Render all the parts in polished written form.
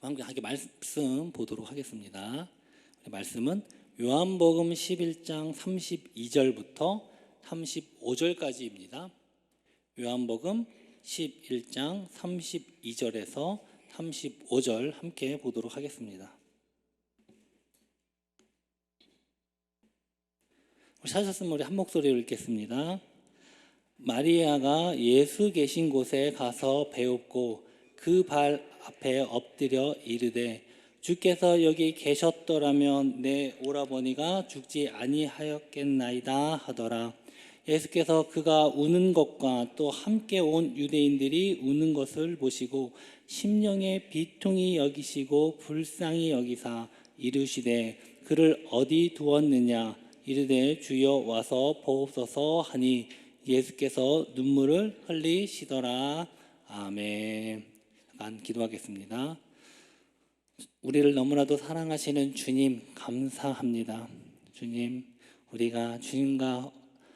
함께 말씀 보도록 하겠습니다. 말씀은 요한복음 11장 32절부터 35절까지입니다. 요한복음 11장 32절에서 35절 함께 보도록 하겠습니다. 찾으셨으면 우리 한 목소리로 읽겠습니다. 마리아가 예수 계신 곳에 가서 배웁고 그 발 앞에 엎드려 이르되 주께서 여기 계셨더라면 내 오라버니가 죽지 아니하였겠나이다 하더라. 예수께서 그가 우는 것과 또 함께 온 유대인들이 우는 것을 보시고 심령의 비통히 여기시고 불쌍히 여기사 이르시되 그를 어디 두었느냐 이르되 주여 와서 보옵소서 하니 예수께서 눈물을 흘리시더라. 아멘. 잠깐 기도하겠습니다. 우리를 너무나도 사랑하시는 주님 감사합니다. 주님, 우리가 주님과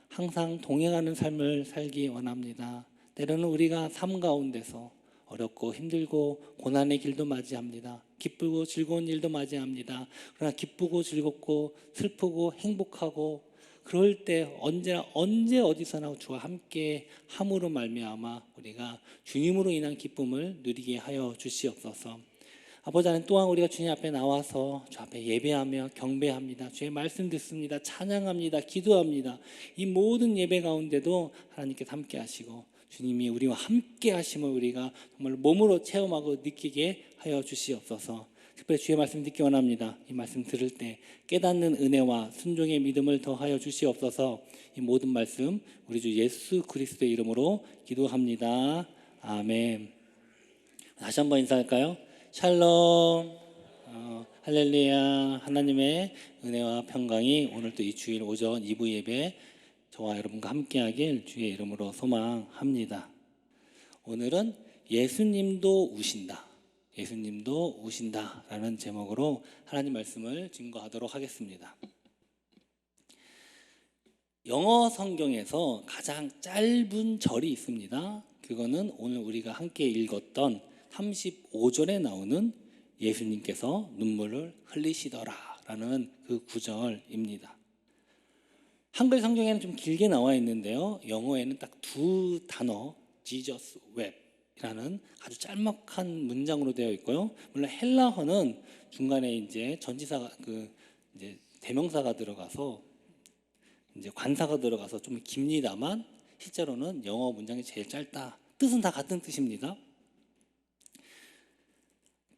항상 동행하는 삶을 살기 원합니다. 때로는 우리가 삶 가운데서 어렵고 힘들고 고난의 길도 맞이합니다. 기쁘고 즐거운 일도 맞이합니다. 그러나 기쁘고 즐겁고 슬프고 행복하고 그럴 때 언제 어디서나 주와 함께 함으로 말미암아 우리가 주님으로 인한 기쁨을 누리게 하여 주시옵소서. 아버지 하나님, 또한 우리가 주님 앞에 나와서 주 앞에 예배하며 경배합니다. 주의 말씀 듣습니다. 찬양합니다. 기도합니다. 이 모든 예배 가운데도 하나님께서 함께 하시고 주님이 우리와 함께 하심을 우리가 정말 몸으로 체험하고 느끼게 하여 주시옵소서. 특별히 주의 말씀 듣기 원합니다. 이 말씀 들을 때 깨닫는 은혜와 순종의 믿음을 더하여 주시옵소서. 이 모든 말씀 우리 주 예수 그리스도의 이름으로 기도합니다. 아멘. 다시 한번 인사할까요? 샬롬. 할렐루야. 하나님의 은혜와 평강이 오늘도 이 주일 오전 2부 예배 저와 여러분과 함께하길 주의 이름으로 소망합니다. 오늘은 예수님도 우신다. 예수님도 우신다 라는 제목으로 하나님 말씀을 증거하도록 하겠습니다. 영어 성경에서 가장 짧은 절이 있습니다. 그거는 오늘 우리가 함께 읽었던 35절에 나오는 예수님께서 눈물을 흘리시더라 라는 그 구절입니다. 한글 성경에는 좀 길게 나와 있는데요, 영어에는 딱 두 단어 Jesus wept 라는 아주 짤막한 문장으로 되어 있고요. 물론 헬라어는 중간에 이제 전치사가 이제 대명사가 들어가서 이제 관사가 들어가서 좀 깁니다만 실제로는 영어 문장이 제일 짧다. 뜻은 다 같은 뜻입니다.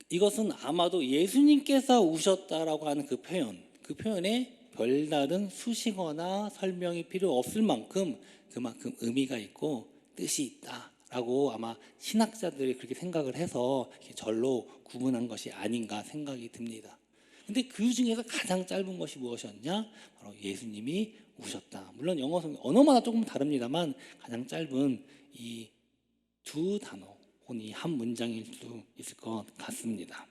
이것은 아마도 예수님께서 우셨다라고 하는 그 표현에 별다른 수식어나 설명이 필요 없을 만큼 그만큼 의미가 있고 뜻이 있다라고 아마 신학자들이 그렇게 생각을 해서 절로 구분한 것이 아닌가 생각이 듭니다. 근데 그 중에서 가장 짧은 것이 무엇이었냐? 바로 예수님이 우셨다. 물론 영어 성경 언어마다 조금 다릅니다만 가장 짧은 이 두 단어 혹은 이 한 문장일 수 있을 것 같습니다.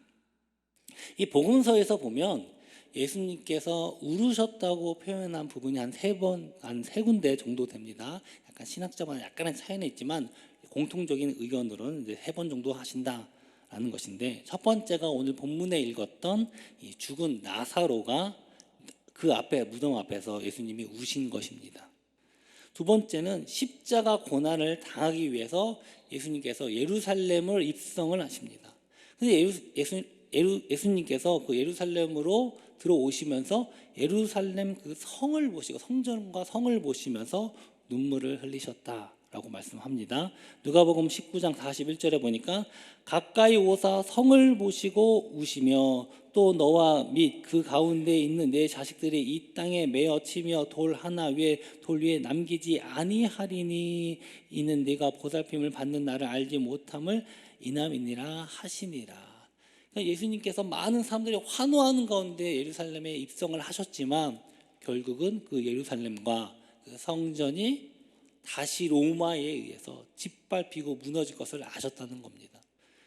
이 복음서에서 보면 예수님께서 울으셨다고 표현한 부분이 한 세 군데 정도 됩니다. 약간 신학자마다 약간의 차이는 있지만 공통적인 의견으로는 이제 3번 정도 하신다라는 것인데, 첫 번째가 오늘 본문에 읽었던 이 죽은 나사로가 그 앞에 무덤 앞에서 예수님이 우신 것입니다. 두 번째는 십자가 고난을 당하기 위해서 예수님께서 예루살렘을 입성을 하십니다. 근데 예수님께서 그 예루살렘으로 들어오시면서 예루살렘 그 성을 보시고 성전과 성을 보시면서 눈물을 흘리셨다라고 말씀합니다. 누가복음 19장 41절에 보니까 가까이 오사 성을 보시고 우시며 또 너와 및 그 가운데 있는 내 자식들이 이 땅에 매어 치며 돌 하나 위에 돌 위에 남기지 아니하리니 이는 네가 보살핌을 받는 나를 알지 못함을 이남이니라 하시니라. 그러니까 예수님께서 많은 사람들이 환호하는 가운데 예루살렘에 입성을 하셨지만 결국은 그 예루살렘과 그 성전이 다시 로마에 의해서 짓밟히고 무너질 것을 아셨다는 겁니다.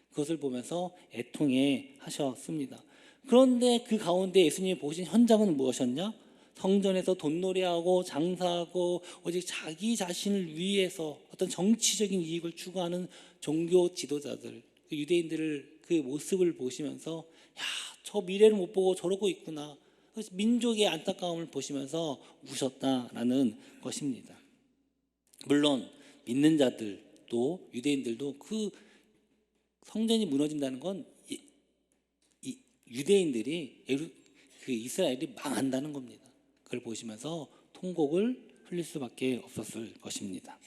그것을 보면서 애통해 하셨습니다. 그런데 그 가운데 예수님이 보신 현장은 무엇이었냐? 성전에서 돈놀이하고 장사하고 오직 자기 자신을 위해서 어떤 정치적인 이익을 추구하는 종교 지도자들, 그 유대인들을 그 모습을 보시면서 야, 저 미래를 못 보고 저러고 있구나. 그래서 민족의 안타까움을 보시면서 우셨다라는 것입니다. 물론 믿는 자들도 유대인들도 그 성전이 무너진다는 건 유대인들이 그 이스라엘이 망한다는 겁니다. 그걸 보시면서 통곡을 흘릴 수밖에 없었을 것입니다.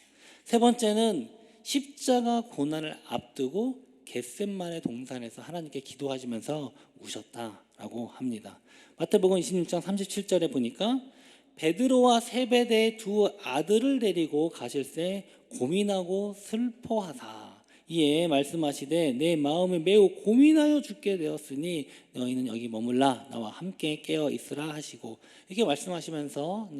세 번째는 십자가 고난을 앞두고 겟셋마네 동산에서 하나님께 기도하시면서 우셨다라고 합니다. 마태복음 26장 37절에 보니까 베드로와 세베대의 두 아들을 데리고 가실새 고민하고 슬퍼하사 이에 말씀하시되 내 마음이 매우 고민하여 죽게 되었으니 너희는 여기 머물라 나와 함께 깨어 있으라 하시고 이렇게 말씀하시면서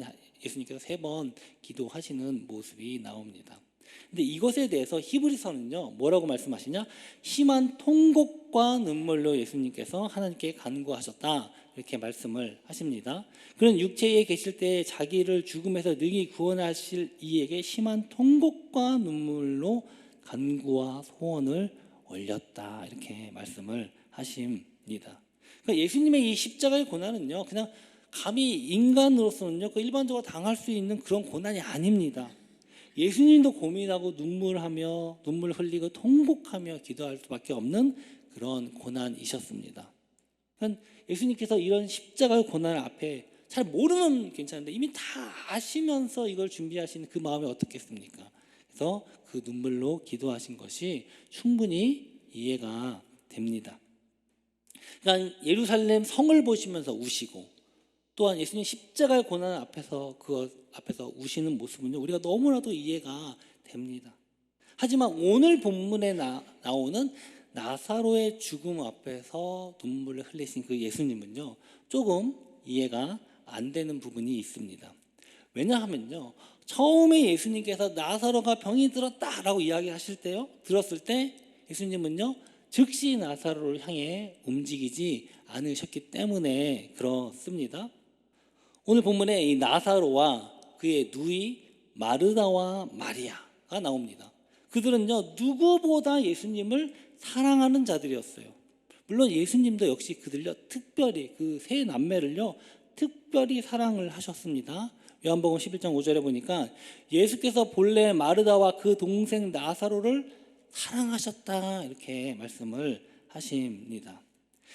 예수님께서 3번 기도하시는 모습이 나옵니다. 근데 이것에 대해서 히브리서는요 뭐라고 말씀하시냐, 심한 통곡과 눈물로 예수님께서 하나님께 간구하셨다 이렇게 말씀을 하십니다. 그런 육체에 계실 때 자기를 죽음에서 능히 구원하실 이에게 심한 통곡과 눈물로 간구와 소원을 올렸다 이렇게 말씀을 하십니다. 그러니까 예수님의 이 십자가의 고난은요 그냥 감히 인간으로서는요 그 일반적으로 당할 수 있는 그런 고난이 아닙니다. 예수님도 고민하고 눈물 흘리고 통곡하며 기도할 수밖에 없는 그런 고난이셨습니다. 그러니까 예수님께서 이런 십자가의 고난 앞에 잘 모르면 괜찮은데 이미 다 아시면서 이걸 준비하시는 그 마음이 어떻겠습니까? 그래서 그 눈물로 기도하신 것이 충분히 이해가 됩니다. 그러니까 예루살렘 성을 보시면서 우시고 또한 예수님 십자가의 고난 앞에서 우시는 모습은요 우리가 너무나도 이해가 됩니다. 하지만 오늘 본문에 나오는 나사로의 죽음 앞에서 눈물을 흘리신 그 예수님은요 조금 이해가 안 되는 부분이 있습니다. 왜냐하면요 처음에 예수님께서 나사로가 병이 들었다라고 이야기하실 때요 들었을 때 예수님은요 즉시 나사로를 향해 움직이지 않으셨기 때문에 그렇습니다. 오늘 본문에 이 나사로와 그의 누이 마르다와 마리아가 나옵니다. 그들은요 누구보다 예수님을 사랑하는 자들이었어요. 물론 예수님도 역시 그들요 특별히 그 세 남매를요 특별히 사랑을 하셨습니다. 요한복음 11장 5절에 보니까 예수께서 본래 마르다와 그 동생 나사로를 사랑하셨다 이렇게 말씀을 하십니다.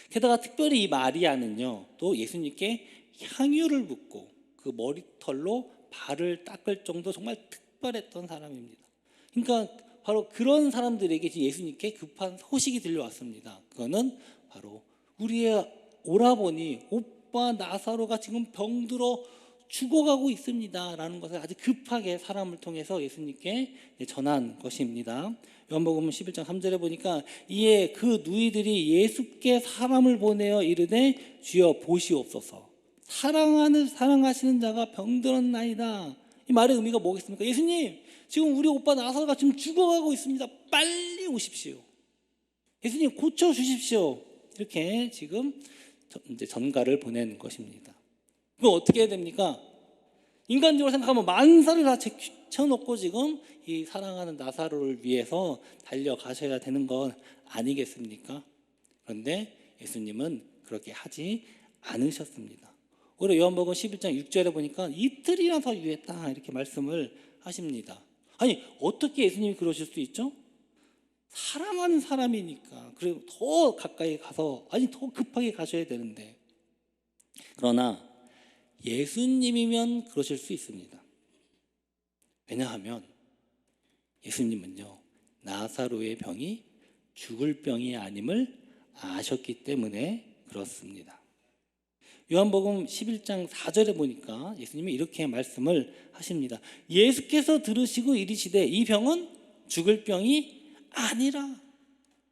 게다가 특별히 이 마리아는요 또 예수님께 향유를 붓고 그 머리털로 발을 닦을 정도 정말 특별했던 사람입니다. 그러니까 바로 그런 사람들에게 예수님께 급한 소식이 들려왔습니다. 그거는 바로 우리의 오라버니 오빠 나사로가 지금 병들어 죽어가고 있습니다 라는 것을 아주 급하게 사람을 통해서 예수님께 전한 것입니다. 요한복음 11장 3절에 보니까 이에 그 누이들이 예수께 사람을 보내어 이르되 주여 보시옵소서 사랑하시는 자가 병들었나이다. 이 말의 의미가 뭐겠습니까? 예수님 지금 우리 오빠 나사로가 지금 죽어가고 있습니다. 빨리 오십시오. 예수님 고쳐주십시오. 이렇게 지금 이제 전가를 보낸 것입니다. 그럼 어떻게 해야 됩니까? 인간적으로 생각하면 만사를 다 채워놓고 지금 이 사랑하는 나사로를 위해서 달려가셔야 되는 건 아니겠습니까? 그런데 예수님은 그렇게 하지 않으셨습니다. 오히려 요한복음 11장 6절에 보니까 이틀이나 더 유했다 이렇게 말씀을 하십니다. 아니 어떻게 예수님이 그러실 수 있죠? 사랑하는 사람이니까 그리고 더 가까이 가서 더 급하게 가셔야 되는데 그러나 예수님이면 그러실 수 있습니다. 왜냐하면 예수님은요 나사로의 병이 죽을 병이 아님을 아셨기 때문에 그렇습니다. 요한복음 11장 4절에 보니까 예수님이 이렇게 말씀을 하십니다. 예수께서 들으시고 이르시되 이 병은 죽을 병이 아니라.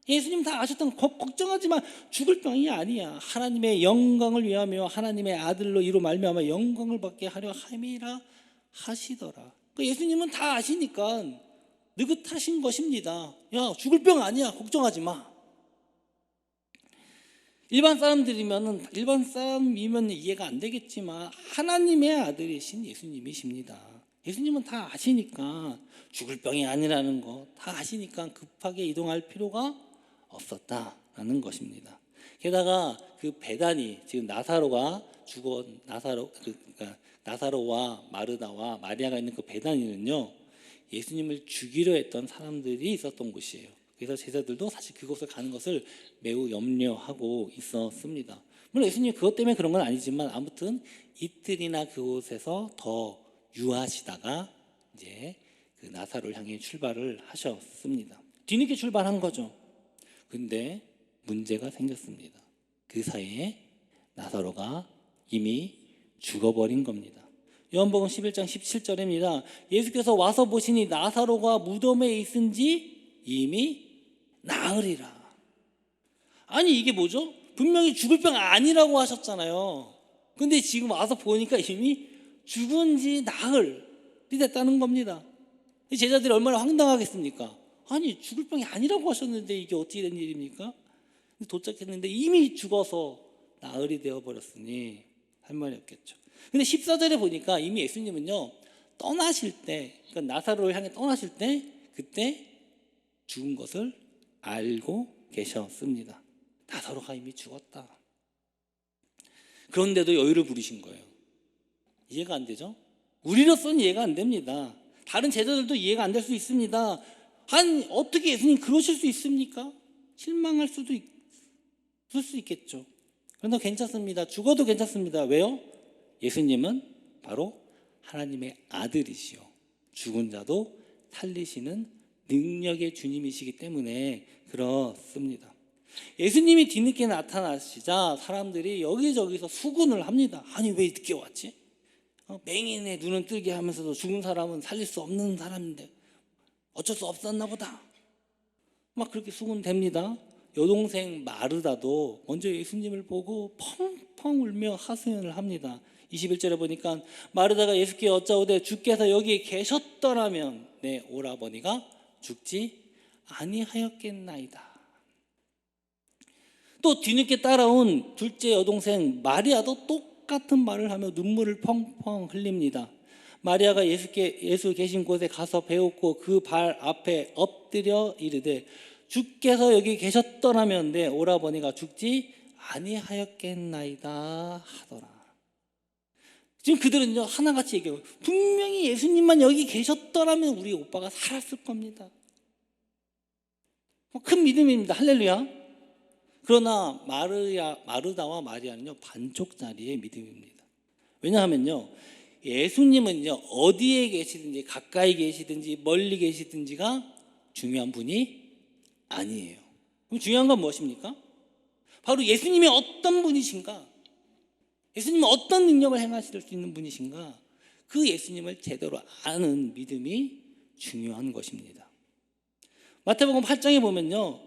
예수님 다 아셨던 거 걱정하지 마. 죽을 병이 아니야. 하나님의 영광을 위하며 하나님의 아들로 이로 말미암아 영광을 받게 하려 함이라 하시더라. 예수님은 다 아시니까 느긋하신 것입니다. 야 죽을 병 아니야. 걱정하지 마. 일반 사람이면 이해가 안 되겠지만 하나님의 아들이신 예수님이십니다. 예수님은 다 아시니까 죽을 병이 아니라는 거 다 아시니까 급하게 이동할 필요가 없었다 있었다라는 것입니다. 게다가 그 배단이 지금 나사로와 마르다와 마리아가 있는 그 배단위는요, 예수님을 죽이려 했던 사람들이 있었던 곳이에요. 그래서 제자들도 사실 그곳을 가는 것을 매우 염려하고 있었습니다. 물론 예수님이 그것 때문에 그런 건 아니지만 아무튼 이틀이나 그곳에서 더 유하시다가 이제 그 나사로를 향해 출발을 하셨습니다. 뒤늦게 출발한 거죠. 근데 문제가 생겼습니다. 그 사이에 나사로가 이미 죽어버린 겁니다. 요한복음 11장 17절입니다. 예수께서 와서 보시니 나사로가 무덤에 있은지 이미 나으리라. 아니 이게 뭐죠? 분명히 죽을 병 아니라고 하셨잖아요. 근데 지금 와서 보니까 이미 죽은 지 나흘이 됐다는 겁니다. 제자들이 얼마나 황당하겠습니까? 아니 죽을 병이 아니라고 하셨는데 이게 어떻게 된 일입니까? 도착했는데 이미 죽어서 나흘이 되어버렸으니 할 말이 없겠죠. 근데 14절에 보니까 이미 예수님은요 떠나실 때, 그러니까 나사로를 향해 떠나실 때 그때 죽은 것을 알고 계셨습니다. 나사로가 이미 죽었다. 그런데도 여유를 부리신 거예요. 이해가 안 되죠? 우리로서는 이해가 안 됩니다. 다른 제자들도 이해가 안 될 수 있습니다. 아니 어떻게 예수님 그러실 수 있습니까? 실망할 수도 있을 수 있겠죠. 그러나 괜찮습니다. 죽어도 괜찮습니다. 왜요? 예수님은 바로 하나님의 아들이시요 죽은 자도 살리시는 능력의 주님이시기 때문에 그렇습니다. 예수님이 뒤늦게 나타나시자 사람들이 여기저기서 수군을 합니다. 아니 왜 늦게 왔지? 맹인의 눈은 뜨게 하면서도 죽은 사람은 살릴 수 없는 사람인데 어쩔 수 없었나 보다. 막 그렇게 수군됩니다. 여동생 마르다도 먼저 예수님을 보고 펑펑 울며 하소연을 합니다. 21절에 보니까 마르다가 예수께 여짜오되 주께서 여기 계셨더라면 내 오라버니가 죽지 아니하였겠나이다. 또 뒤늦게 따라온 둘째 여동생 마리아도 똑같은 말을 하며 눈물을 펑펑 흘립니다. 마리아가 예수 계신 곳에 가서 배웠고 그 발 앞에 엎드려 이르되 주께서 여기 계셨더라면 내 오라버니가 죽지 아니하였겠나이다 하더라. 지금 그들은요 하나같이 얘기해요. 분명히 예수님만 여기 계셨더라면 우리 오빠가 살았을 겁니다. 큰 믿음입니다. 할렐루야. 그러나 마르다와 마리아는요 반쪽짜리의 믿음입니다. 왜냐하면요 예수님은요 어디에 계시든지 가까이 계시든지 멀리 계시든지가 중요한 분이 아니에요. 그럼 중요한 건 무엇입니까? 바로 예수님이 어떤 분이신가, 예수님은 어떤 능력을 행하실 수 있는 분이신가, 그 예수님을 제대로 아는 믿음이 중요한 것입니다. 마태복음 8장에 보면요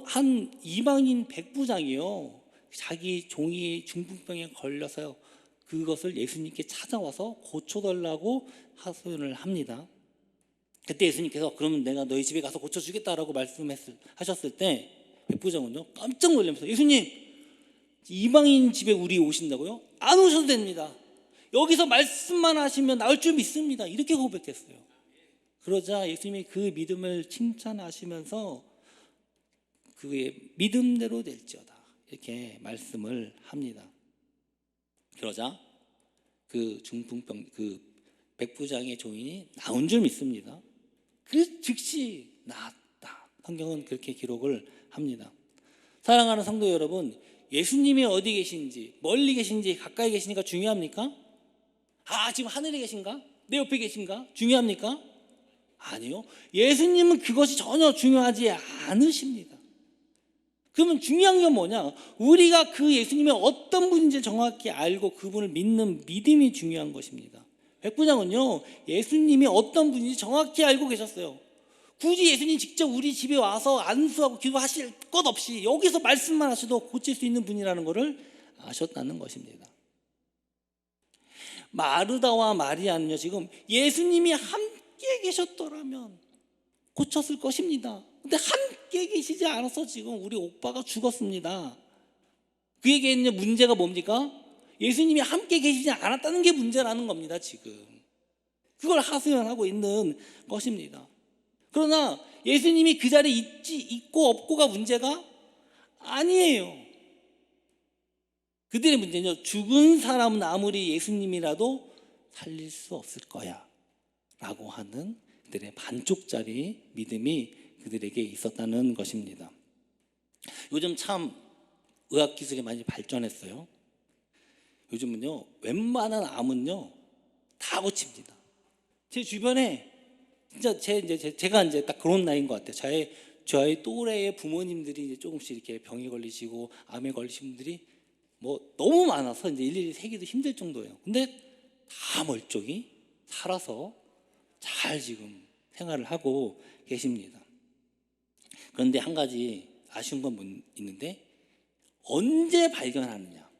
한 이방인 백부장이요 자기 종이 중풍병에 걸려서 그것을 예수님께 찾아와서 고쳐달라고 하소연을 합니다. 그때 예수님께서 그러면 내가 너희 집에 가서 고쳐주겠다라고 말씀하셨을 때 백부장은요 깜짝 놀라면서 예수님 이방인 집에 우리 오신다고요? 안 오셔도 됩니다. 여기서 말씀만 하시면 나을 줄 믿습니다. 이렇게 고백했어요. 그러자 예수님이 그 믿음을 칭찬하시면서 그의 믿음대로 될지어다 이렇게 말씀을 합니다. 그러자 그 중풍병 그 백부장의 종인이 나온 줄 믿습니다. 그 즉시 나았다. 성경은 그렇게 기록을 합니다. 사랑하는 성도 여러분, 예수님이 어디 계신지 멀리 계신지 가까이 계시니까 중요합니까? 지금 하늘에 계신가? 내 옆에 계신가? 중요합니까? 아니요. 예수님은 그것이 전혀 중요하지 않으십니다. 그러면 중요한 건 뭐냐? 우리가 그 예수님의 어떤 분인지 정확히 알고 그분을 믿는 믿음이 중요한 것입니다. 백부장은요 예수님이 어떤 분인지 정확히 알고 계셨어요. 굳이 예수님 직접 우리 집에 와서 안수하고 기도하실 것 없이 여기서 말씀만 하셔도 고칠 수 있는 분이라는 것을 아셨다는 것입니다. 마르다와 마리아는요 지금 예수님이 함께 계셨더라면 고쳤을 것입니다. 근데 함께 계시지 않아서 지금 우리 오빠가 죽었습니다. 그에게는 문제가 뭡니까? 예수님이 함께 계시지 않았다는 게 문제라는 겁니다. 지금 그걸 하소연하고 있는 것입니다. 그러나 예수님이 그 자리에 있고 없고가 문제가 아니에요. 그들의 문제는요, 죽은 사람은 아무리 예수님이라도 살릴 수 없을 거야 라고 하는 그들의 반쪽짜리 믿음이 그들에게 있었다는 것입니다. 요즘 참 의학기술이 많이 발전했어요. 요즘은요, 웬만한 암은요 다 고칩니다. 제 주변에 진짜 제가 이제 딱 그런 나이인 것 같아요. 저희 또래의 부모님들이 이제 조금씩 이렇게 병에 걸리시고 암에 걸리신 분들이 뭐 너무 많아서 이제 일일이 세기도 힘들 정도예요. 근데 다 멀쩡히 살아서 잘 지금 생활을 하고 계십니다. 그런데 한 가지 아쉬운 건 있는데, 언제 발견하느냐.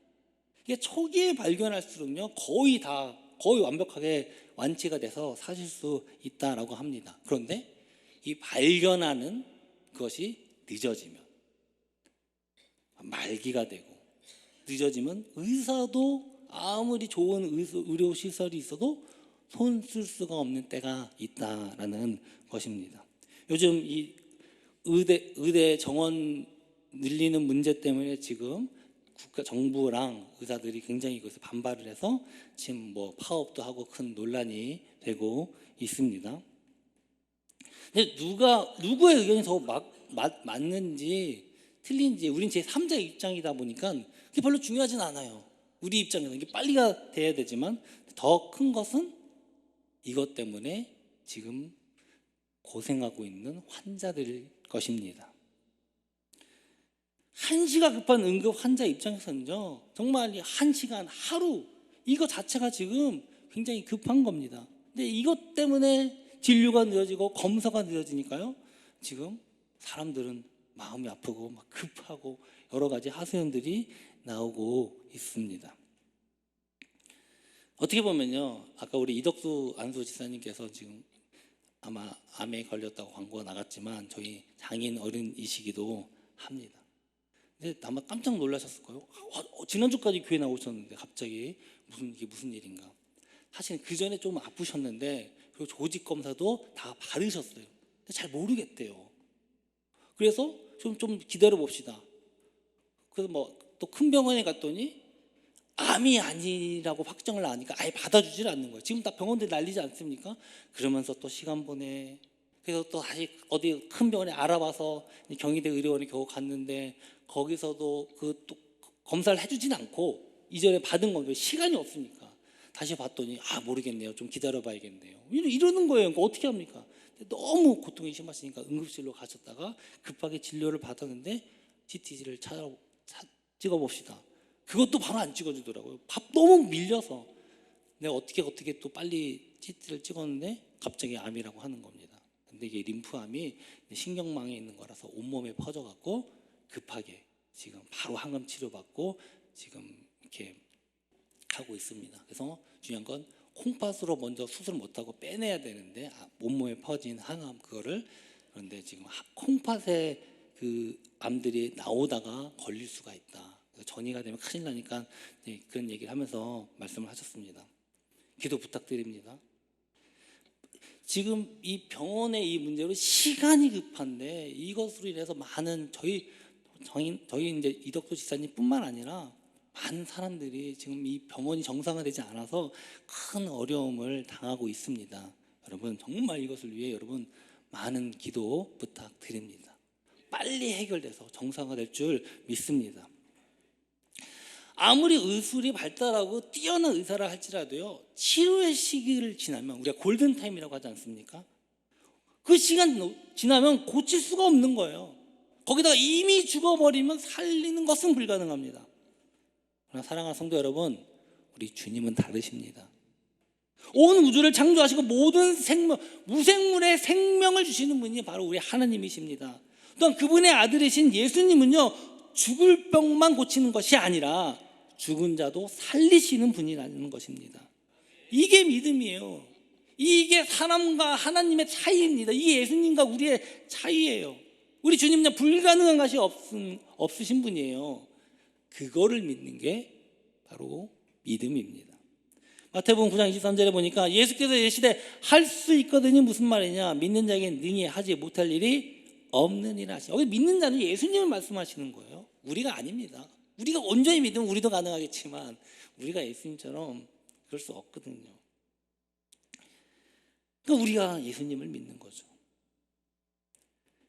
이게 초기에 발견할수록요 거의 완벽하게 완치가 돼서 사실 수 있다라고 합니다. 그런데 이 발견하는 그것이 늦어지면, 말기가 되고 늦어지면 의사도 아무리 좋은 의료시설이 있어도 손 쓸 수가 없는 때가 있다라는 것입니다. 요즘 이 의대 정원 늘리는 문제 때문에 지금 정부랑 의사들이 굉장히 이것에 반발을 해서 지금 뭐 파업도 하고 큰 논란이 되고 있습니다. 근데 누구의 의견이 더 맞는지 틀린지 우린 제3자 입장이다 보니까 그게 별로 중요하진 않아요. 우리 입장에서는 이게 빨리가 돼야 되지만, 더 큰 것은 이것 때문에 지금 고생하고 있는 환자들일 것입니다. 한시가 급한 응급 환자 입장에서는요, 정말 1시간, 하루 이거 자체가 지금 굉장히 급한 겁니다. 근데 이것 때문에 진료가 늦어지고 검사가 늦어지니까요, 지금 사람들은 마음이 아프고 막 급하고 여러 가지 하소연들이 나오고 있습니다. 어떻게 보면요, 아까 우리 이덕수 안수 지사님께서 지금 아마 암에 걸렸다고 광고가 나갔지만 저희 장인 어른이시기도 합니다. 근데 아마 깜짝 놀라셨을 거예요. 지난주까지 교회 나오셨는데 갑자기 이게 무슨 일인가. 사실 그 전에 좀 아프셨는데, 그리고 조직 검사도 다 받으셨어요. 근데 잘 모르겠대요. 그래서 좀 기다려 봅시다. 그래서 뭐 또 큰 병원에 갔더니 암이 아니라고 확정을 하니까 아예 받아주질 않는 거예요. 지금 다 병원들 난리지 않습니까? 그러면서 또 시간 보내. 그래서 또 다시 어디 큰 병원에 알아봐서 경희대 의료원에 겨우 갔는데, 거기서도 그 또 검사를 해주진 않고 이전에 받은 건데 시간이 없으니까 다시 봤더니 모르겠네요. 좀 기다려봐야겠네요. 이러는 거예요. 그러니까 어떻게 합니까? 너무 고통이 심하시니까 응급실로 가셨다가 급하게 진료를 받았는데 CT를 찍어봅시다. 그것도 바로 안 찍어주더라고요. 너무 밀려서. 내가 어떻게 또 빨리 CT를 찍었는데 갑자기 암이라고 하는 겁니다. 근데 이게 림프암이 신경망에 있는 거라서 온몸에 퍼져갖고 급하게 지금 바로 항암 치료받고 지금 이렇게 하고 있습니다. 그래서 중요한 건 콩팥으로 먼저 수술 못하고 빼내야 되는데 온몸에 퍼진 항암 그거를, 그런데 지금 콩팥에 그 암들이 나오다가 걸릴 수가 있다. 전이가 되면 큰일 나니까 그런 얘기를 하면서 말씀을 하셨습니다. 기도 부탁드립니다. 지금 이 병원의 이 문제로 시간이 급한데, 이것으로 인해서 많은 저희 이제 이덕수 지사님뿐만 아니라 많은 사람들이 지금 이 병원이 정상화되지 않아서 큰 어려움을 당하고 있습니다. 여러분 정말 이것을 위해 여러분 많은 기도 부탁드립니다. 빨리 해결돼서 정상화될 줄 믿습니다. 아무리 의술이 발달하고 뛰어난 의사라 할지라도요, 치료의 시기를 지나면, 우리가 골든타임이라고 하지 않습니까? 그 시간 지나면 고칠 수가 없는 거예요. 거기다가 이미 죽어버리면 살리는 것은 불가능합니다. 그러나 사랑하는 성도 여러분, 우리 주님은 다르십니다. 온 우주를 창조하시고 모든 무생물의 생명을 주시는 분이 바로 우리 하나님이십니다. 또한 그분의 아들이신 예수님은요, 죽을 병만 고치는 것이 아니라 죽은 자도 살리시는 분이라는 것입니다. 이게 믿음이에요. 이게 사람과 하나님의 차이입니다. 이게 예수님과 우리의 차이예요. 우리 주님은 불가능한 것이 없으신 분이에요. 그거를 믿는 게 바로 믿음입니다. 마태복음 9장 23절에 보니까 예수께서 이르시되 할 수 있거든요. 무슨 말이냐? 믿는 자에게 능히 하지 못할 일이 없는 일을 하시. 여기 믿는 자는 예수님을 말씀하시는 거예요. 우리가 아닙니다. 우리가 온전히 믿으면 우리도 가능하겠지만 우리가 예수님처럼 그럴 수 없거든요. 그러니까 우리가 예수님을 믿는 거죠.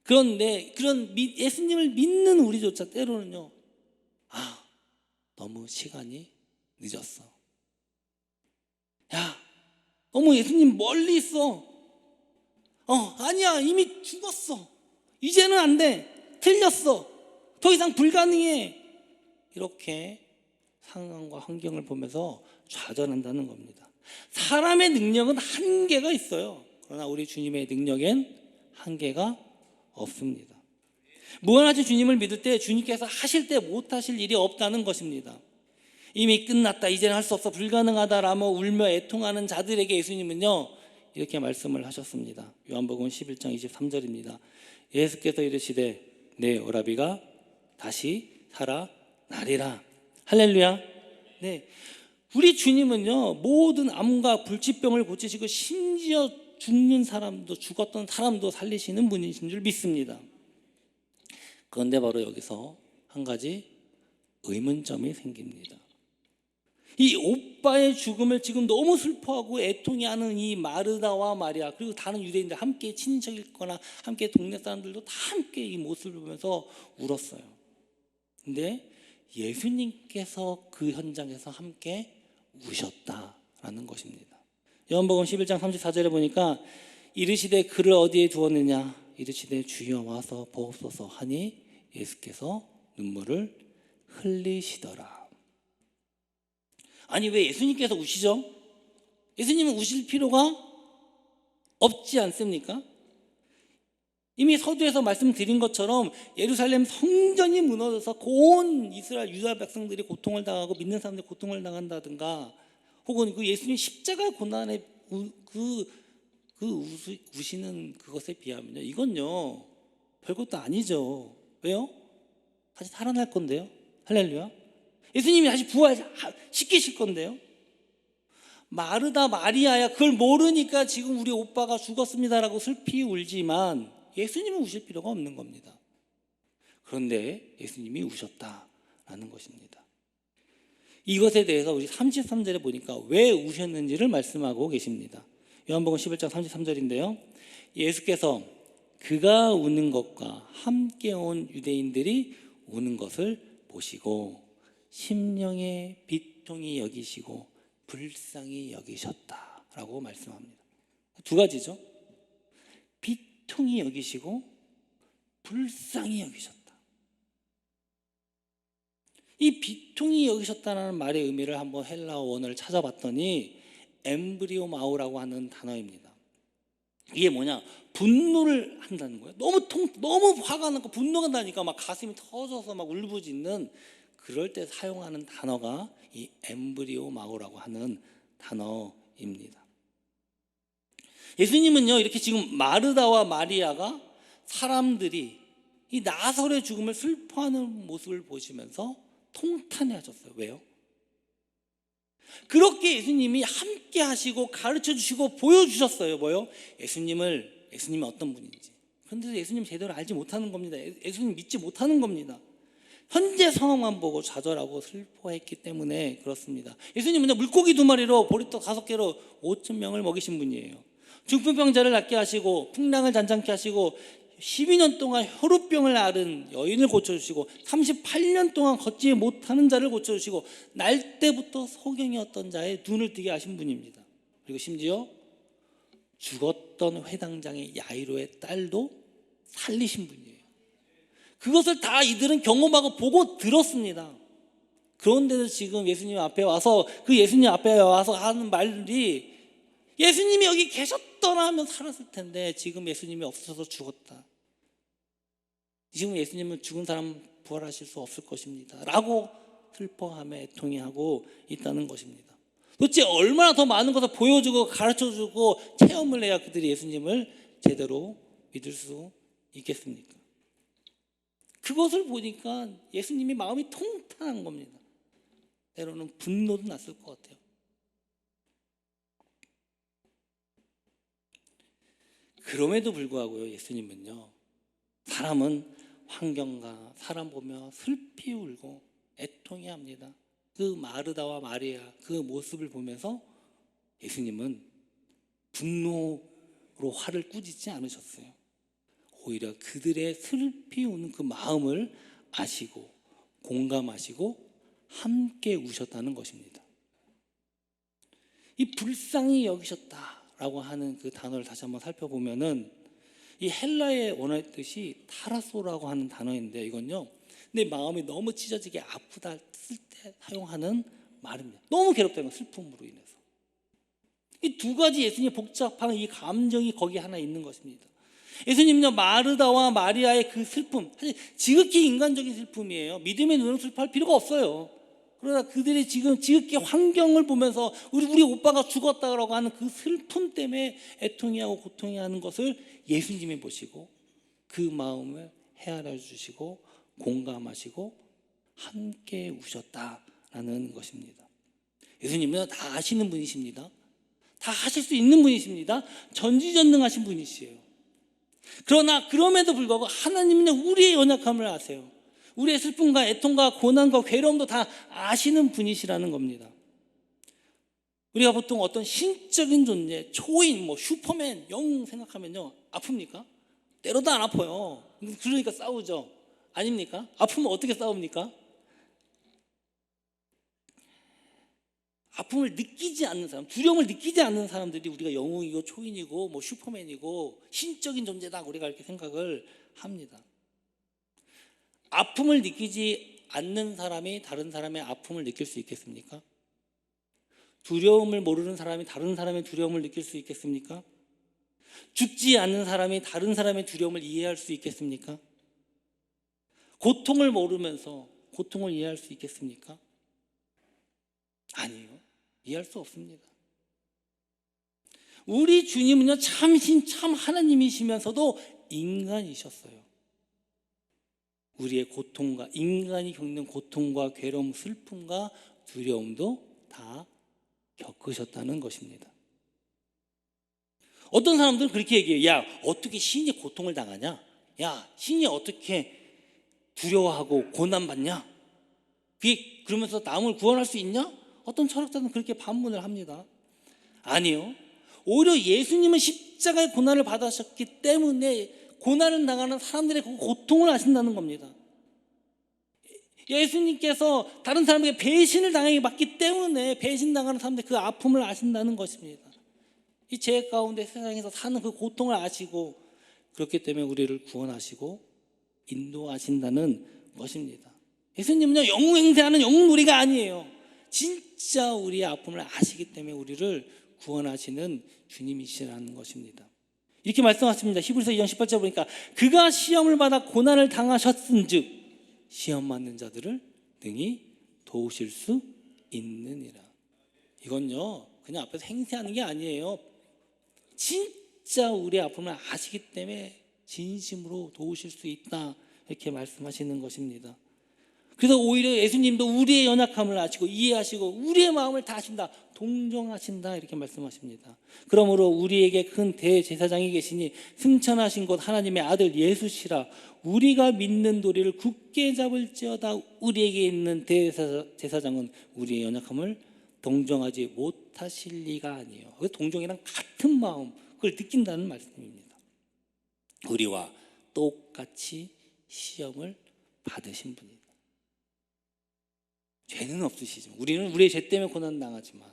그런데 그런 예수님을 믿는 우리조차 때로는요, 너무 시간이 늦었어. 야, 너무 예수님 멀리 있어. 아니야, 이미 죽었어. 이제는 안 돼. 틀렸어. 더 이상 불가능해. 이렇게 상황과 환경을 보면서 좌절한다는 겁니다. 사람의 능력은 한계가 있어요. 그러나 우리 주님의 능력엔 한계가 없습니다. 무한하신 주님을 믿을 때 주님께서 하실 때 못하실 일이 없다는 것입니다. 이미 끝났다, 이제는 할 수 없어, 불가능하다라며 울며 애통하는 자들에게 예수님은요 이렇게 말씀을 하셨습니다. 요한복음 11장 23절입니다. 예수께서 이르시되 내 오라비가 다시 살아나리라. 할렐루야. 네, 우리 주님은요 모든 암과 불치병을 고치시고 심지어 죽는 사람도, 죽었던 사람도 살리시는 분이신 줄 믿습니다. 그런데 바로 여기서 한 가지 의문점이 생깁니다. 이 오빠의 죽음을 지금 너무 슬퍼하고 애통해하는 이 마르다와 마리아, 그리고 다른 유대인들, 함께 친척이거나 함께 동네 사람들도 다 함께 이 모습을 보면서 울었어요. 근데 예수님께서 그 현장에서 함께 우셨다라는 것입니다. 요한복음 11장 34절에 보니까 이르시되 그를 어디에 두었느냐, 이르시되 주여 와서 보옵소서 하니 예수께서 눈물을 흘리시더라. 아니, 왜 예수님께서 우시죠? 예수님은 우실 필요가 없지 않습니까? 이미 서두에서 말씀드린 것처럼 예루살렘 성전이 무너져서 온 이스라엘 유다 백성들이 고통을 당하고 믿는 사람들이 고통을 당한다든가, 혹은 그 예수님 십자가 고난에 우시는 그것에 비하면요, 이건요 별것도 아니죠. 왜요? 다시 살아날 건데요. 할렐루야. 예수님이 다시 부활시키실 건데요. 마르다 마리아야 그걸 모르니까 지금 우리 오빠가 죽었습니다라고 슬피 울지만 예수님은 우실 필요가 없는 겁니다. 그런데 예수님이 우셨다라는 것입니다. 이것에 대해서 우리 33절에 보니까 왜 우셨는지를 말씀하고 계십니다. 요한복음 11장 33절인데요. 예수께서 그가 우는 것과 함께 온 유대인들이 우는 것을 보시고 심령의 비통이 여기시고 불쌍히 여기셨다라고 말씀합니다. 두 가지죠. 비통이 여기시고 불쌍히 여기셨다. 이 비통이 여기셨다는 말의 의미를 한번 헬라어 원어를 찾아봤더니 엠브리오 마우라고 하는 단어입니다. 이게 뭐냐? 분노를 한다는 거예요. 너무 화가 나고 분노가 나니까 막 가슴이 터져서 막 울부짖는, 그럴 때 사용하는 단어가 이 엠브리오 마우라고 하는 단어입니다. 예수님은요 이렇게 지금 마르다와 마리아가 사람들이 이 나사로의 죽음을 슬퍼하는 모습을 보시면서 통탄해 하셨어요. 왜요? 그렇게 예수님이 함께 하시고 가르쳐 주시고 보여주셨어요. 뭐요? 예수님이 어떤 분인지. 그런데 예수님 제대로 알지 못하는 겁니다. 예수님 믿지 못하는 겁니다. 현재 상황만 보고 좌절하고 슬퍼했기 때문에 그렇습니다. 예수님은 물고기 2마리로 보리떡 5개로 5,000명을 먹이신 분이에요. 중풍병자를 낫게 하시고 풍랑을 잔잔케 하시고 12년 동안 혈우병을 앓은 여인을 고쳐주시고 38년 동안 걷지 못하는 자를 고쳐주시고 날 때부터 소경이었던 자의 눈을 뜨게 하신 분입니다. 그리고 심지어 죽었던 회당장의 야이로의 딸도 살리신 분이에요. 그것을 다 이들은 경험하고 보고 들었습니다. 그런데도 지금 예수님 앞에 와서 하는 말들이 예수님이 여기 계셨더라 하면 살았을 텐데 지금 예수님이 없어서 죽었다. 지금 예수님은 죽은 사람 부활하실 수 없을 것입니다 라고 슬퍼하며 애통해하고 있다는 것입니다. 도대체 얼마나 더 많은 것을 보여주고 가르쳐주고 체험을 해야 그들이 예수님을 제대로 믿을 수 있겠습니까? 그것을 보니까 예수님이 마음이 통탄한 겁니다. 때로는 분노도 났을 것 같아요. 그럼에도 불구하고요, 예수님은요 사람은 환경과 사람 보며 슬피 울고 애통해 합니다. 그 마르다와 마리아 그 모습을 보면서 예수님은 분노로 화를 꾸짖지 않으셨어요. 오히려 그들의 슬피 우는 그 마음을 아시고 공감하시고 함께 우셨다는 것입니다. 이 불쌍히 여기셨다라고 하는 그 단어를 다시 한번 살펴보면은 이 헬라의 원어의 뜻이 타라소라고 하는 단어인데, 이건요 내 마음이 너무 찢어지게 아프다 쓸 때 사용하는 말입니다. 너무 괴롭다는 거, 슬픔으로 인해서. 이 두 가지 예수님의 복잡한 이 감정이 거기 하나 있는 것입니다. 예수님은요 마르다와 마리아의 그 슬픔, 사실 지극히 인간적인 슬픔이에요. 믿음의 눈으로 슬퍼할 필요가 없어요. 그러나 그들이 지금 지극히 환경을 보면서 우리 오빠가 죽었다고 하는 그 슬픔 때문에 애통해하고 고통해하는 것을 예수님이 보시고 그 마음을 헤아려 주시고 공감하시고 함께 우셨다라는 것입니다. 예수님은 다 아시는 분이십니다. 다 하실 수 있는 분이십니다. 전지전능하신 분이시에요. 그러나 그럼에도 불구하고 하나님은 우리의 연약함을 아세요. 우리의 슬픔과 애통과 고난과 괴로움도 다 아시는 분이시라는 겁니다. 우리가 보통 어떤 신적인 존재, 초인, 슈퍼맨, 영웅 생각하면요 아픕니까? 때로도 안 아파요. 그러니까 싸우죠. 아닙니까? 아프면 어떻게 싸웁니까? 아픔을 느끼지 않는 사람, 두려움을 느끼지 않는 사람들이 우리가 영웅이고 초인이고 슈퍼맨이고 신적인 존재다, 우리가 이렇게 생각을 합니다. 아픔을 느끼지 않는 사람이 다른 사람의 아픔을 느낄 수 있겠습니까? 두려움을 모르는 사람이 다른 사람의 두려움을 느낄 수 있겠습니까? 죽지 않는 사람이 다른 사람의 두려움을 이해할 수 있겠습니까? 고통을 모르면서 고통을 이해할 수 있겠습니까? 아니요, 이해할 수 없습니다. 우리 주님은요 참 하나님이시면서도 인간이셨어요. 우리의 고통과, 인간이 겪는 고통과 괴로움, 슬픔과 두려움도 다 겪으셨다는 것입니다. 어떤 사람들은 그렇게 얘기해요. 야, 어떻게 신이 고통을 당하냐? 야, 신이 어떻게 두려워하고 고난받냐? 그러면서 남을 구원할 수 있냐? 어떤 철학자는 그렇게 반문을 합니다. 아니요, 오히려 예수님은 십자가의 고난을 받으셨기 때문에 고난을 당하는 사람들의 그 고통을 아신다는 겁니다. 예수님께서 다른 사람에게 배신을 당하기 때문에 배신당하는 사람들의 그 아픔을 아신다는 것입니다. 이 죄 가운데 세상에서 사는 그 고통을 아시고, 그렇기 때문에 우리를 구원하시고 인도하신다는 것입니다. 예수님은요 영웅 행세하는 영웅놀이가 아니에요. 진짜 우리의 아픔을 아시기 때문에 우리를 구원하시는 주님이시라는 것입니다. 이렇게 말씀하십니다. 히브리서 2장 18절 보니까 그가 시험을 받아 고난을 당하셨은즉 시험 받는 자들을 능히 도우실 수 있느니라. 이건요 그냥 앞에서 행세하는 게 아니에요. 진짜 우리의 아픔을 아시기 때문에 진심으로 도우실 수 있다, 이렇게 말씀하시는 것입니다. 그래서 오히려 예수님도 우리의 연약함을 아시고 이해하시고 우리의 마음을 다 아신다, 동정하신다, 이렇게 말씀하십니다. 그러므로 우리에게 큰 대제사장이 계시니 승천하신 곧 하나님의 아들 예수시라. 우리가 믿는 도리를 굳게 잡을지어다. 우리에게 있는 대제사장은 우리의 연약함을 동정하지 못하실 리가 아니에요. 동정이랑 같은 마음, 그걸 느낀다는 말씀입니다. 우리와 똑같이 시험을 받으신 분이다. 죄는 없으시죠. 우리는 우리의 죄 때문에 고난당하지만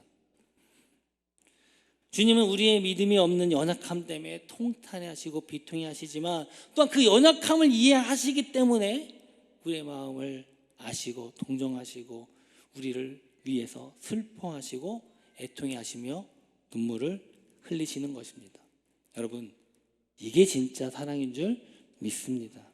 주님은 우리의 믿음이 없는 연약함 때문에 통탄해하시고 비통해하시지만 또한 그 연약함을 이해하시기 때문에 우리의 마음을 아시고 동정하시고 우리를 위해서 슬퍼하시고 애통해하시며 눈물을 흘리시는 것입니다. 여러분, 이게 진짜 사랑인 줄 믿습니다.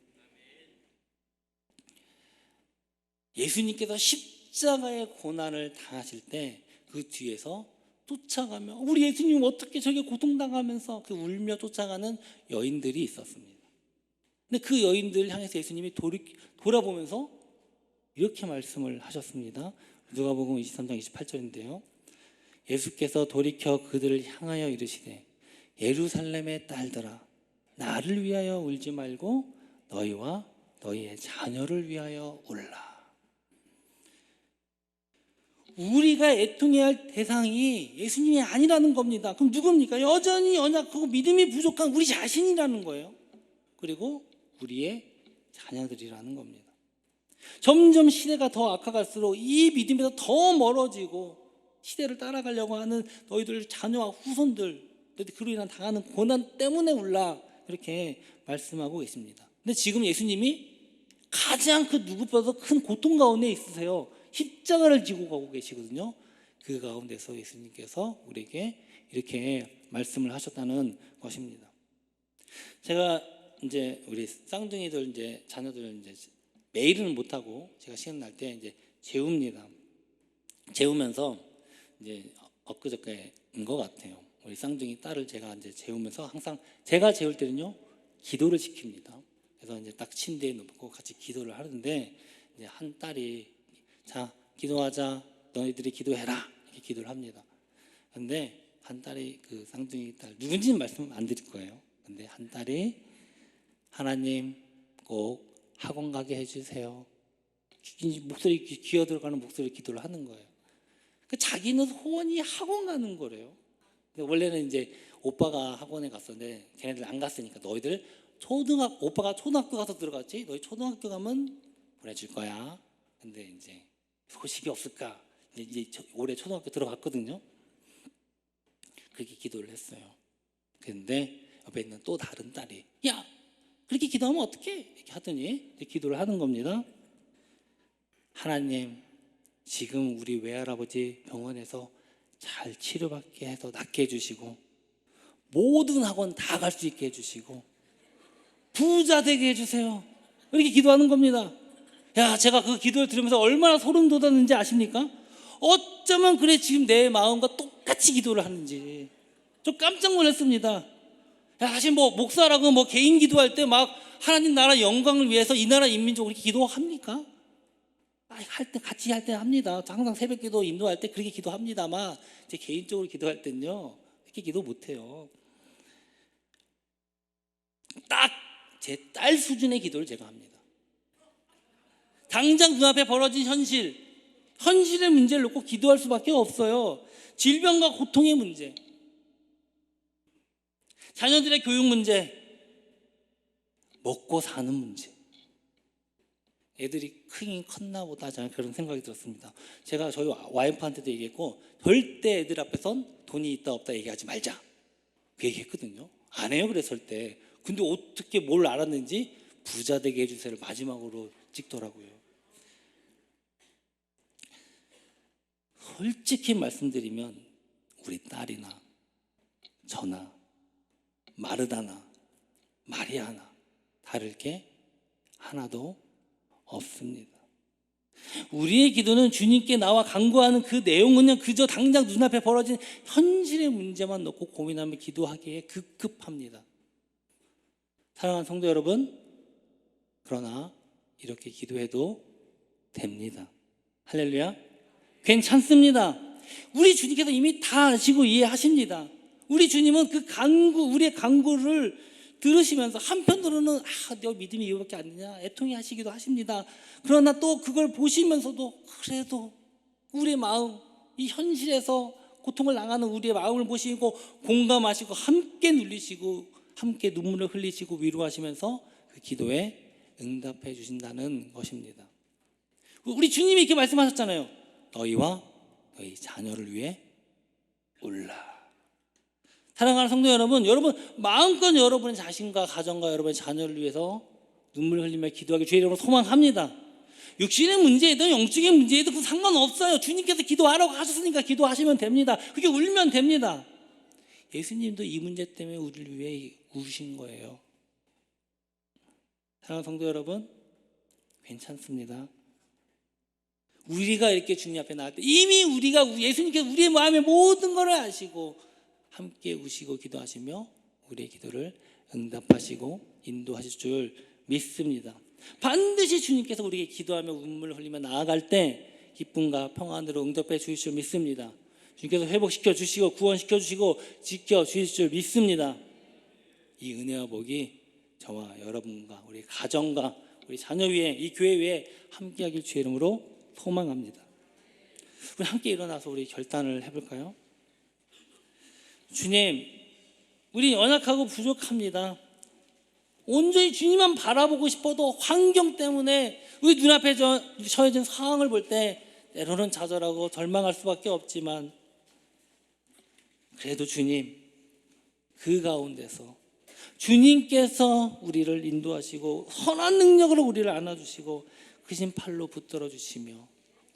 예수님께서 십자가의 고난을 당하실 때 그 뒤에서 쫓아가며 우리 예수님 어떻게 저게 고통당하면서 그 울며 쫓아가는 여인들이 있었습니다. 근데 그 여인들을 향해서 예수님이 돌아보면서 이렇게 말씀을 하셨습니다. 누가복음 23장 28절인데요. 예수께서 돌이켜 그들을 향하여 이르시되 예루살렘의 딸들아 나를 위하여 울지 말고 너희와 너희의 자녀를 위하여 울라. 우리가 애통해야 할 대상이 예수님이 아니라는 겁니다. 그럼 누굽니까? 여전히 연약하고 믿음이 부족한 우리 자신이라는 거예요. 그리고 우리의 자녀들이라는 겁니다. 점점 시대가 더 악화갈수록 이 믿음에서 더 멀어지고 시대를 따라가려고 하는 너희들 자녀와 후손들, 그로 인한 당하는 고난 때문에 울라, 이렇게 말씀하고 계십니다. 근데 지금 예수님이 가장 그 누구보다도 큰 고통 가운데 있으세요. 십자가를 지고 가고 계시거든요. 그 가운데서 예수님께서 우리에게 이렇게 말씀을 하셨다는 것입니다. 제가 이제 우리 쌍둥이들 이제 자녀들 이제 매일은 못 하고 제가 시간 날 때 이제 재웁니다. 재우면서 이제 엊그저께인 것 같아요. 우리 쌍둥이 딸을 제가 이제 재우면서 항상 제가 재울 때는요 기도를 시킵니다. 그래서 이제 딱 침대에 놓고 같이 기도를 하는데 이제 한 딸이 자 기도하자, 너희들이 기도해라, 이렇게 기도를 합니다. 근데 한 딸이 그 쌍둥이 딸 누군지는 말씀 안 드릴 거예요. 근데 한 딸이 하나님 꼭 학원 가게 해주세요. 목소리 기어 들어가는 목소리 기도를 하는 거예요. 자기는 소원이 학원 가는 거래요. 원래는 이제 오빠가 학원에 갔었는데 걔네들 안 갔으니까 너희들 오빠가 초등학교 가서 들어갔지, 너희 초등학교 가면 보내줄 거야. 근데 이제 소식이 없을까? 이제 올해 초등학교 들어갔거든요. 그렇게 기도를 했어요. 그런데 옆에 있는 또 다른 딸이 야 그렇게 기도하면 어떡해? 이렇게 하더니 기도를 하는 겁니다. 하나님 지금 우리 외할아버지 병원에서 잘 치료받게 해서 낫게 해주시고 모든 학원 다 갈 수 있게 해주시고 부자 되게 해주세요. 이렇게 기도하는 겁니다. 야, 제가 그 기도를 들으면서 얼마나 소름 돋았는지 아십니까? 어쩌면 그래 지금 내 마음과 똑같이 기도를 하는지 저 깜짝 놀랐습니다. 야, 사실 목사라고 개인 기도할 때 막 하나님 나라 영광을 위해서 이 나라 인민족으로 이렇게 기도합니까? 할 때 같이 할 때 합니다. 항상 새벽기도 인도할 때 그렇게 기도합니다만 제 개인적으로 기도할 때는요 그렇게 기도 못해요. 딱 제 딸 수준의 기도를 제가 합니다. 당장 눈앞에 벌어진 현실의 문제를 놓고 기도할 수밖에 없어요. 질병과 고통의 문제, 자녀들의 교육 문제, 먹고 사는 문제. 애들이 크긴 컸나 보다 저는 그런 생각이 들었습니다. 제가 저희 와이프한테도 얘기했고 절대 애들 앞에선 돈이 있다 없다 얘기하지 말자 그 얘기했거든요. 안 해요 그랬을 때. 근데 어떻게 뭘 알았는지 부자 되게 해주세요를 마지막으로 찍더라고요. 솔직히 말씀드리면 우리 딸이나 저나 마르다나 마리아나 다를 게 하나도 없습니다. 우리의 기도는 주님께 나와 간구하는 그 내용은요 그저 당장 눈앞에 벌어진 현실의 문제만 놓고 고민하며 기도하기에 급급합니다. 사랑하는 성도 여러분, 그러나 이렇게 기도해도 됩니다. 할렐루야. 괜찮습니다. 우리 주님께서 이미 다 아시고 이해하십니다. 우리 주님은 우리의 간구를 들으시면서 한편으로는 너 믿음이 이거밖에 안 되냐 애통해 하시기도 하십니다. 그러나 또 그걸 보시면서도 그래도 우리의 마음, 이 현실에서 고통을 당하는 우리의 마음을 보시고 공감하시고 함께 누리시고 함께 눈물을 흘리시고 위로하시면서 그 기도에 응답해 주신다는 것입니다. 우리 주님이 이렇게 말씀하셨잖아요. 너희와 너희 자녀를 위해 울라. 사랑하는 성도 여러분 마음껏 여러분의 자신과 가정과 여러분의 자녀를 위해서 눈물 흘리며 기도하기 주의 이름으로 소망합니다. 육신의 문제이든 영적인 문제이든 그 상관없어요. 주님께서 기도하라고 하셨으니까 기도하시면 됩니다. 그게 울면 됩니다. 예수님도 이 문제 때문에 우리를 위해 우신 거예요. 사랑하는 성도 여러분, 괜찮습니다. 우리가 이렇게 주님 앞에 나갈 때 이미 예수님께서 우리의 마음의 모든 것을 아시고 함께 우시고 기도하시며 우리의 기도를 응답하시고 인도하실 줄 믿습니다. 반드시 주님께서 우리에게 기도하며 눈물을 흘리며 나아갈 때 기쁨과 평안으로 응답해 주실 줄 믿습니다. 주님께서 회복시켜 주시고 구원시켜 주시고 지켜 주실 줄 믿습니다. 이 은혜와 복이 저와 여러분과 우리 가정과 우리 자녀 위에 이 교회 위에 함께하길 주의 이름으로 소망합니다. 우리 함께 일어나서 우리 결단을 해볼까요? 주님, 우리 연약하고 부족합니다. 온전히 주님만 바라보고 싶어도 환경 때문에 우리 눈앞에 처해진 상황을 볼 때 때로는 좌절하고 절망할 수밖에 없지만, 그래도 주님, 그 가운데서 주님께서 우리를 인도하시고 선한 능력으로 우리를 안아주시고 크신 팔로 붙들어 주시며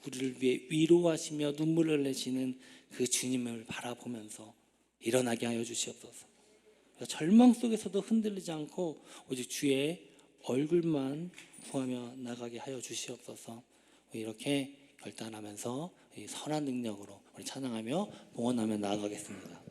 우리를 위해 위로하시며 눈물을 흘리시는 그 주님을 바라보면서 일어나게 하여 주시옵소서. 절망 속에서도 흔들리지 않고 오직 주의 얼굴만 구하며 나가게 하여 주시옵소서. 이렇게 결단하면서 이 선한 능력으로 우리 찬양하며 봉헌하며 나아가겠습니다.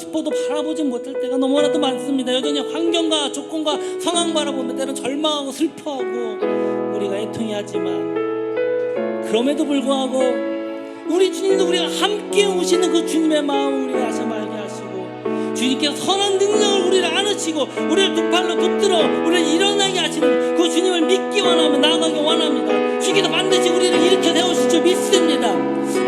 싶어도 바라보지 못할 때가 너무나도 많습니다. 여전히 환경과 조건과 상황 바라보면 때는 절망하고 슬퍼하고 우리가 애통해하지만, 그럼에도 불구하고 우리 주님도 우리가 함께 오시는 그 주님의 마음을 우리가 다시 알게 하시고, 주님께서 선한 능력을 우리를 안으시고 우리를 두 팔로 붙들어 우리를 일어나게 하시는 그 주님을 믿기 원하며 나아가기 원합니다. 주님께서 반드시 우리를 일으켜 세우실 줄 믿습니다.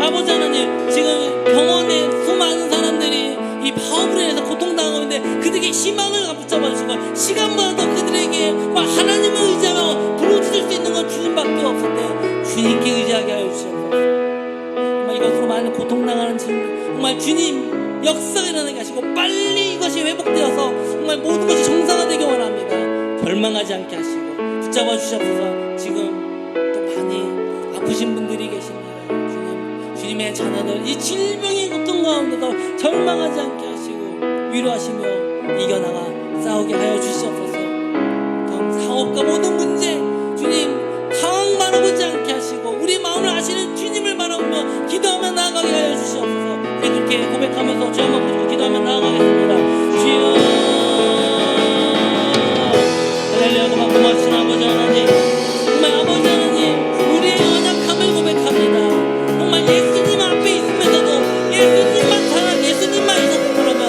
아버지 하나님, 지금 병원에 수많은 사람들이 이 파업으로 인해서 고통당하고 있는데 그들에게 희망을 붙잡아 주시고, 시간보다도 그들에게 하나님을 의지하며 부르짖을 수 있는 건 주님밖에 없을 때 주님께 의지하게 하여 주시옵소서. 정말 이것으로 많은 고통당하는 정말 주님 역사가 일어나게 하시고, 빨리 이것이 회복되어서 정말 모든 것이 정상화되기 원합니다. 절망하지 않게 하시고 붙잡아 주시옵소서. 지금 또 많이 아프신 분들이 계십니다. 주님의 자녀들 이 질병의 고통 가운데서 절망하지 않게 하시고 위로하시며 이겨나가 싸우게 하여 주시옵소서. 사업과 모든 문제 주님 상황 바라보지 않게 하시고 우리 마음을 아시는 주님을 바라보며 기도하며 나아가게 하여 주시옵소서. 우리 그렇게 고백하면서 주 한번 부르고 기도하며 나아가겠습니다. 주여 할렐루야. 그만 고맙신 아버지 하나님, 정말 아버지 하나님 우리의 연약함을 고백합니다. 정말 예수님 앞에 있으면서도 예수님만 사랑, 예수님만 있었고 그러면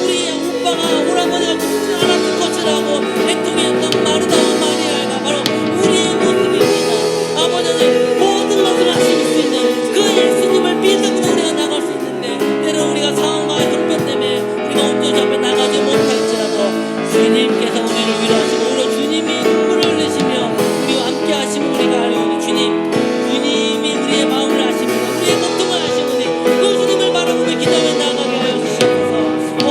우리 오빠가 오라버니가 죽지 않았을 것이라고 애통했던 마르다와 마리아가 바로 우리의 모습입니다. 아버지 하나님, 모든 것을 하실 수 있는 그 예수님을 믿으며 우리가 나갈 수 있는데, 때로 우리가 상황과 형편 때문에 우리가 온전히 앞에 나가지 못할지라도 주님께서 우리를 위로하시고 오히려 주님이 눈물을 흘리시며 우리와 함께 하시면 우리가 알고, 주님이 우리의 마음을 아십니다. 우리의 고통을 아시오니 그 주님을 바라보며 기도하며 나아가게 하여 주시옵소서. 오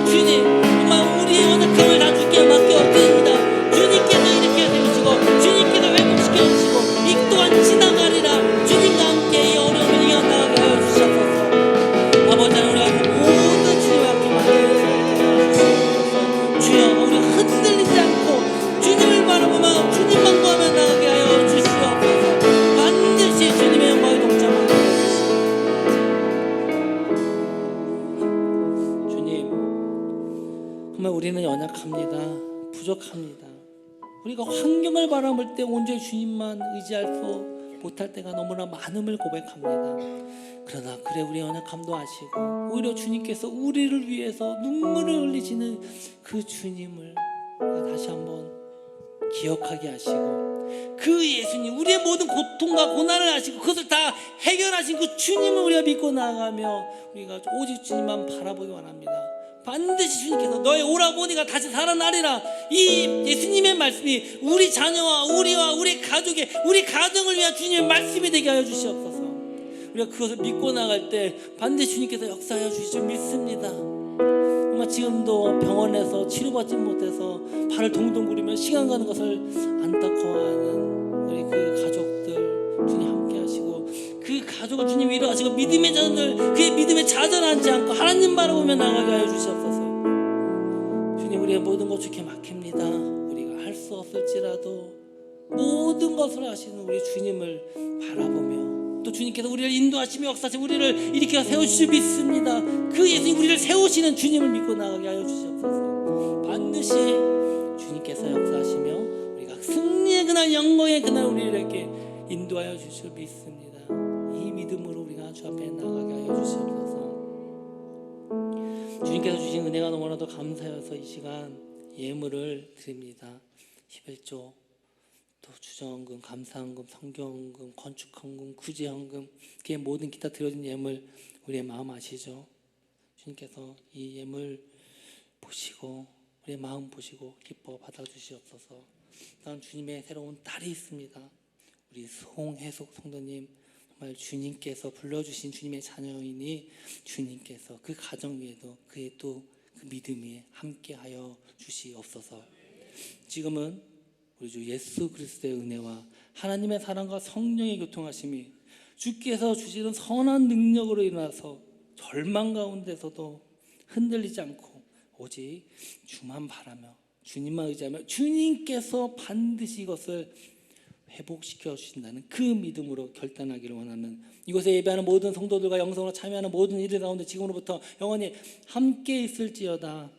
주님, 정말 우리의 연약함을 다 주께 맡겨 드립니다. 주님께서 일으켜 세우시고 주님께서 회복시켜 주시고 이 또한 지나가리라. 주님과 함께 이 어려움을 이겨나가게 하여 주시옵소서. 아버지 하나님, 우리가 모든 주님 앞에 맡겨 주시옵소서. 주여, 우리 흔들리지 않고 주님을 바라보며 주님만 구하며 나가게 하여 주시옵소서. 반드시 주님의 영광을 동참하게 하여 주시옵소서. 주님, 정말 우리는 연약합니다. 부족합니다. 우리가 환경을 바라볼 때 온전히 주님만 의지할 수 못할 때가 너무나 많음을 고백합니다. 그러나 그래 우리 연약함도 아시고 오히려 주님께서 우리를 위해서 눈물을 흘리시는 그 주님을 우리가 다시 한번 기억하게 하시고, 그 예수님, 우리의 모든 고통과 고난을 아시고 그것을 다 해결하신 그 주님을 우리가 믿고 나아가며 우리가 오직 주님만 바라보기 원합니다. 반드시 주님께서 너의 오라버니가 다시 살아나리라, 이 예수님의 말씀이 우리 자녀와 우리 가족의 우리 가정을 위한 주님의 말씀이 되게 하여 주시옵소서. 우리가 그것을 믿고 나갈 때 반드시 주님께서 역사하여 주실 줄 믿습니다. 정말 지금도 병원에서 치료받지 못해서 발을 동동 구르며 시간 가는 것을 안타까워하는 우리 그 가족들 주님 함께 하시고, 그 가족을 주님 위로하시고 믿음의 자녀들 그의 믿음에 좌절하지 않고 하나님 바라보며 나가게 하여 주시옵소서. 주님, 우리의 모든 것 주께 맡깁니다. 우리가 할 수 없을지라도 모든 것을 하시는 우리 주님을 바라보며 또 주님께서 우리를 인도하시며 역사하시며 우리를 일으켜 세우실 줄 믿습니다. 그 예수님, 우리를 세우시는 주님을 믿고 나가게 하여 주시옵소서. 반드시 주님께서 역사하시며 우리가 승리의 그날, 영광의 그날 우리에게 인도하여 주실 줄 믿습니다. 이 믿음으로 우리가 주 앞에 나가게 하여 주시옵소서. 주님께서 주신 은혜가 너무나도 감사해서 이 시간 예물을 드립니다. 11조, 또 주정헌금, 감사헌금, 성경헌금, 건축헌금, 구제헌금, 그의 모든 기타 드려진 예물 우리의 마음 아시죠? 주님께서 이 예물 보시고 우리의 마음 보시고 기뻐 받아주시옵소서. 다음 주님의 새로운 딸이 있습니다. 우리 송혜숙 성도님, 정말 주님께서 불러주신 주님의 자녀이니 주님께서 그 가정 위에도 그의 또 그 믿음이 함께하여 주시옵소서. 지금은 우리 주 예수 그리스도의 은혜와 하나님의 사랑과 성령의 교통하심이 주께서 주시는 선한 능력으로 일어나서 절망 가운데서도 흔들리지 않고 오직 주만 바라며 주님만 의지하며 주님께서 반드시 이것을 회복시켜 주신다는 그 믿음으로 결단하기를 원하는, 이곳에 예배하는 모든 성도들과 영성으로 참여하는 모든 이들 가운데 지금으로부터 영원히 함께 있을지어다.